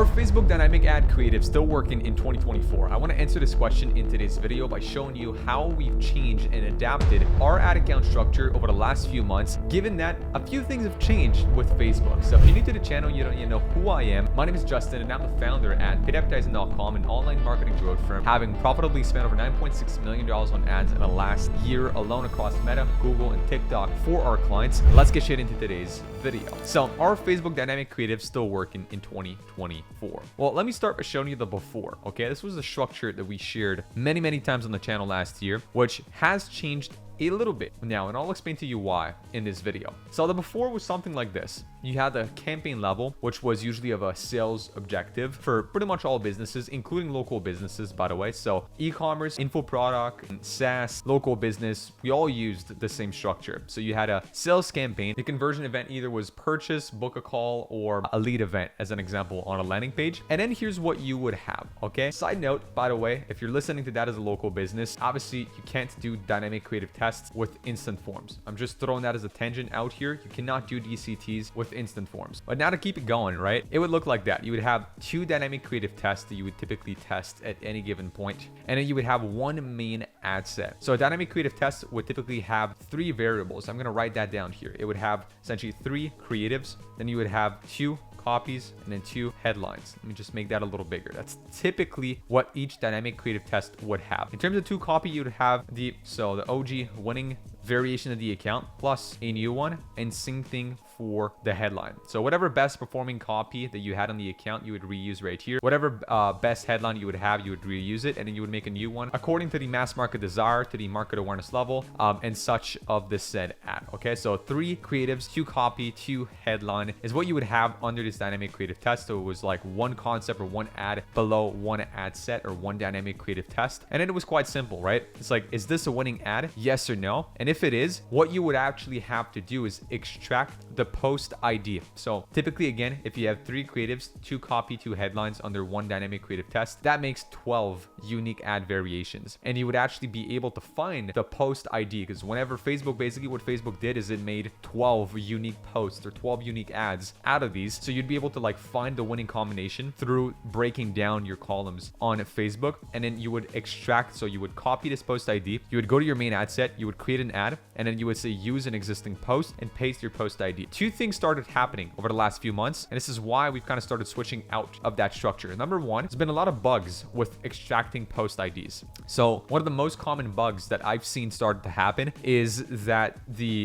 Are Facebook dynamic ad creatives still working in 2024? I want to answer this question in today's video by showing you how we've changed and adapted our ad account structure over the last few months, given that a few things have changed with Facebook. So if you're new to the channel, you don't know who I am. My name is Justin and I'm the founder at paidadvertising.com, an online marketing growth firm, having profitably spent over $9.6 million on ads in the last year alone across Meta, Google, and TikTok for our clients. Let's get straight into today's video. So are Facebook dynamic creatives still working in 2024? Well, let me start by showing you the before. Okay, this was a structure that we shared many times on the channel last year, which has changed a little bit now, and I'll explain to you why in this video. So the before was something like this. You had the campaign level, which was usually of a sales objective for pretty much all businesses, including local businesses, by the way. So e-commerce, info product, SaaS, local business, we all used the same structure. So you had a sales campaign. The conversion event either was purchase, book a call, or a lead event, as an example, on a landing page. And then here's what you would have, okay? Side note, by the way, if you're listening to that as a local business, obviously you can't do dynamic creative tests with instant forms. I'm just throwing that as a tangent out here. You cannot do DCTs with instant forms. But now to keep it going, right? It would look like that. You would have two dynamic creative tests that you would typically test at any given point, and then you would have one main ad set. So a dynamic creative test would typically have three variables. I'm going to write that down here. It would have essentially three creatives, then you would have two copies, and then two headlines. Let me just make that a little bigger. That's typically what each dynamic creative test would have. In terms of two copy, you would have the OG winning variation of the account plus a new one, and same thing for the headline. So whatever best performing copy that you had on the account, you would reuse right here. Whatever best headline you would have, you would reuse it, and then you would make a new one according to the mass market desire, to the market awareness level, and such of the said ad. Okay, so three creatives, two copy, two headline is what you would have under this dynamic creative test. So it was like one concept or one ad below one ad set or one dynamic creative test. And then it was quite simple, right? It's like, is this a winning ad? Yes or no? And if it is, what you would actually have to do is extract the post ID. So typically, again, if you have three creatives, two copy, two headlines under one dynamic creative test, that makes 12 unique ad variations. And you would actually be able to find the post ID, because whenever Facebook, basically what Facebook did is it made 12 unique posts or 12 unique ads out of these. So you'd be able to like find the winning combination through breaking down your columns on Facebook, and then you would extract. So you would copy this post ID, you would go to your main ad set, you would create an ad, and then you would say use an existing post and paste your post ID. Two things started happening over the last few months, and this is why we've kind of started switching out of that structure. Number one, there's been a lot of bugs with extracting post IDs. So one of the most common bugs that I've seen started to happen is that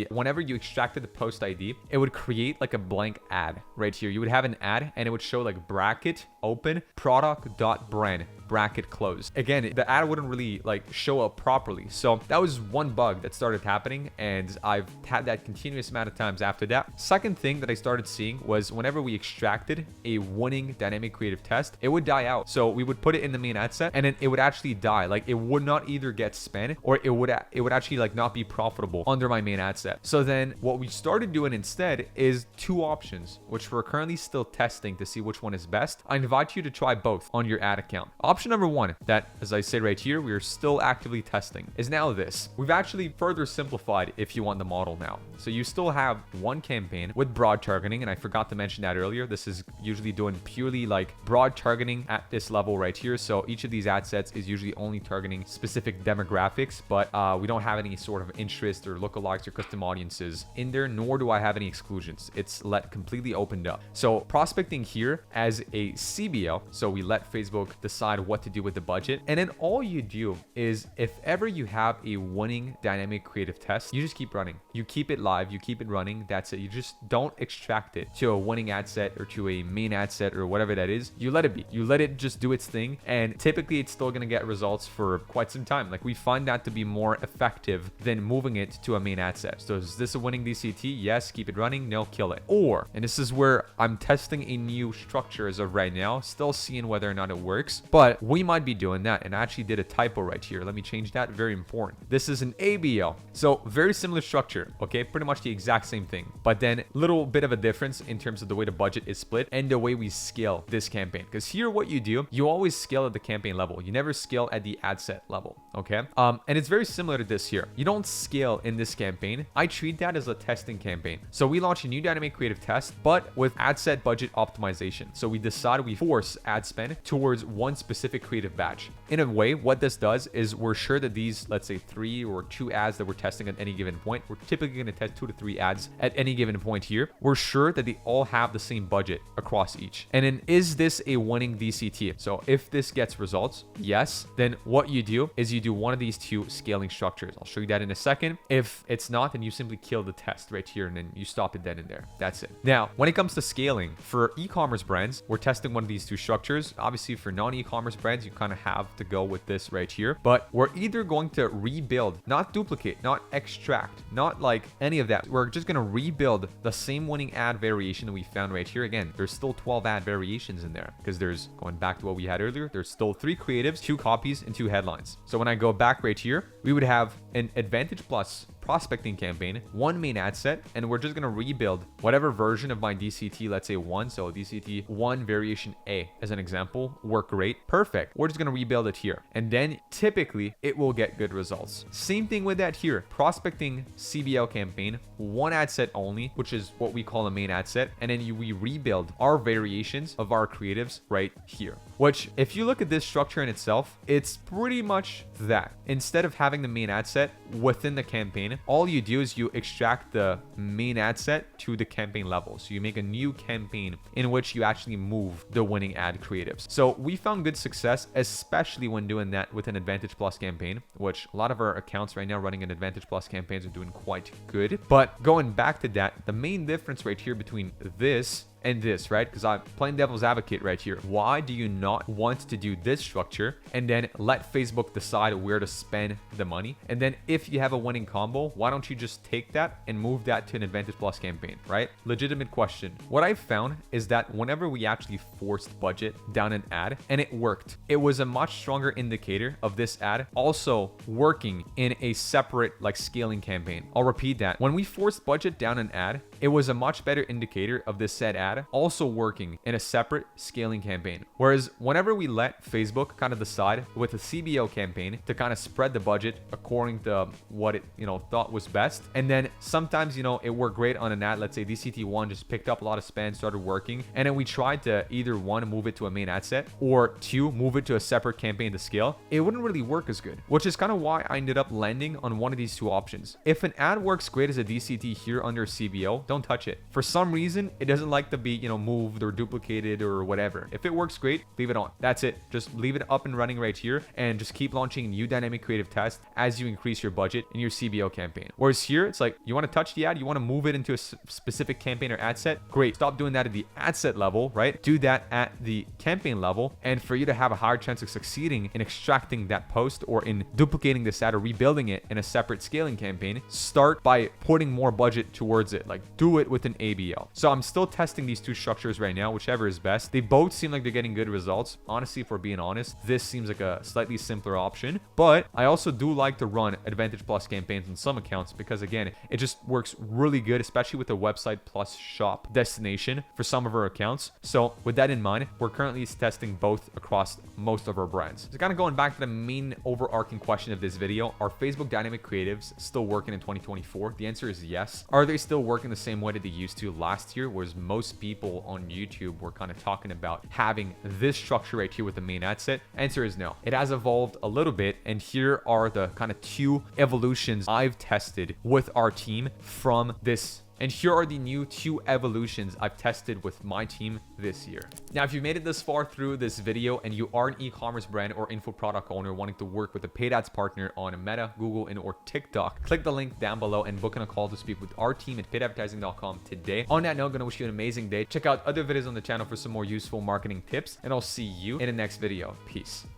whenever you extracted the post ID, it would create like a blank ad right here. You would have an ad and it would show like bracket open product.brand bracket close. Again, the ad wouldn't really like show up properly. So that was one bug that started happening, and I've had that continuous amount of times after that. Second thing that I started seeing was whenever we extracted a winning dynamic creative test, it would die out. So we would put it in the main ad set and then it would actually die. Like it would not either get spent or it would actually like not be profitable under my main ad set. So then what we started doing instead is two options, which we're currently still testing to see which one is best. I invite you to try both on your ad account. Option number one, that as I say right here, we are still actively testing, is now this. We've actually further simplified, if you want, the model now. So you still have one campaign with broad targeting, and I forgot to mention that earlier. This is usually doing purely like broad targeting at this level right here. So each of these ad sets is usually only targeting specific demographics, but we don't have any sort of interest or lookalikes or custom audiences in there, nor do I have any exclusions. It's let completely opened up. So prospecting here as a CBO, so we let Facebook decide what to do with the budget. And then all you do is if ever you have a winning dynamic creative test, you just keep running. You keep it live, you keep it running. That's it. You just don't extract it to a winning ad set or to a main ad set or whatever that is. You let it be. You let it just do its thing. And typically it's still going to get results for quite some time. Like we find that to be more effective than moving it to a main ad set. So is this a winning DCT? Yes, keep it running. No, kill it. Or, and this is where I'm testing a new structure as of right now, still seeing whether or not it works, but we might be doing that. And I actually did a typo right here. Let me change that. Very important. This is an ABO. So very similar structure. Okay. Pretty much the exact same thing. But but then little bit of a difference in terms of the way the budget is split and the way we scale this campaign. Because here, what you do, you always scale at the campaign level. You never scale at the ad set level. Okay. And it's very similar to this here. You don't scale in this campaign. I treat that as a testing campaign. So we launch a new dynamic creative test, but with ad set budget optimization. So we decide we force ad spend towards one specific creative batch. In a way, what this does is we're sure that these, let's say 3 or 2 ads that we're testing at any given point, we're typically going to test 2 to 3 ads at any given point here. We're sure that they all have the same budget across each. And then is this a winning DCT? So if this gets results, yes, then what you do is you do one of these 2 scaling structures. I'll show you that in a second. If it's not, then you simply kill the test right here and then you stop it then and there. That's it. Now, when it comes to scaling for e-commerce brands, we're testing one of these 2 structures. Obviously for non-e-commerce brands, you kind of have to go with this right here, but we're either going to rebuild, not duplicate, not extract, not like any of that. We're just going to rebuild the same winning ad variation that we found right here. Again, there's still 12 ad variations in there because there's, going back to what we had earlier, there's still 3 creatives, 2 copies, and 2 headlines. So when I go back right here, we would have an Advantage Plus prospecting campaign, 1 main ad set, and we're just going to rebuild whatever version of my DCT, let's say 1. So DCT 1 variation A as an example, work great. Perfect. We're just going to rebuild it here. And then typically it will get good results. Same thing with that here. Prospecting CBL campaign, 1 ad set only, which is what we call a main ad set. And then we rebuild our variations of our creatives right here. Which, if you look at this structure in itself, it's pretty much that. Instead of having the main ad set within the campaign, all you do is you extract the main ad set to the campaign level. So you make a new campaign in which you actually move the winning ad creatives. So we found good success, especially when doing that with an Advantage Plus campaign, which a lot of our accounts right now running an Advantage Plus campaigns are doing quite good. But going back to that, the main difference right here between this and this, right? Because I'm playing devil's advocate right here. Why do you not want to do this structure and then let Facebook decide where to spend the money? And then if you have a winning combo, why don't you just take that and move that to an Advantage Plus campaign, right? Legitimate question. What I've found is that whenever we actually forced budget down an ad and it worked, it was a much stronger indicator of this ad also working in a separate like scaling campaign. I'll repeat that. When we forced budget down an ad, it was a much better indicator of this said ad also working in a separate scaling campaign. Whereas whenever we let Facebook kind of decide with a CBO campaign to kind of spread the budget according to what it, thought was best. And then sometimes, it worked great on an ad. Let's say DCT1 just picked up a lot of spend, started working. And then we tried to either 1, move it to a main ad set, or 2, move it to a separate campaign to scale. It wouldn't really work as good, which is kind of why I ended up landing on one of these 2 options. If an ad works great as a DCT here under CBO, don't touch it. For some reason, it doesn't like to be, moved or duplicated or whatever. If it works great, leave it on. That's it. Just leave it up and running right here and just keep launching new dynamic creative tests as you increase your budget in your CBO campaign. Whereas here, it's like, you want to touch the ad, you want to move it into a specific campaign or ad set. Great. Stop doing that at the ad set level, right? Do that at the campaign level. And for you to have a higher chance of succeeding in extracting that post or in duplicating this ad or rebuilding it in a separate scaling campaign, start by putting more budget towards it. Like, do it with an ABL. So I'm still testing these 2 structures right now, whichever is best. They both seem like they're getting good results. Honestly, if we're being honest, this seems like a slightly simpler option, but I also do like to run Advantage Plus campaigns on some accounts because again, it just works really good, especially with the website plus shop destination for some of our accounts. So with that in mind, we're currently testing both across most of our brands. So kind of going back to the main overarching question of this video, are Facebook dynamic creatives still working in 2024? The answer is yes. Are they still working the same way that they used to last year, whereas most people on YouTube were kind of talking about having this structure right here with the main ad set? Answer is no. It has evolved a little bit, and here are the kind of 2 evolutions I've tested with our team from this. And here are the new 2 evolutions I've tested with my team this year. Now, if you made it this far through this video and you are an e-commerce brand or info product owner wanting to work with a paid ads partner on Meta, Google, and or TikTok, click the link down below and book in a call to speak with our team at paidadvertising.com today. On that note, I'm going to wish you an amazing day. Check out other videos on the channel for some more useful marketing tips, and I'll see you in the next video. Peace.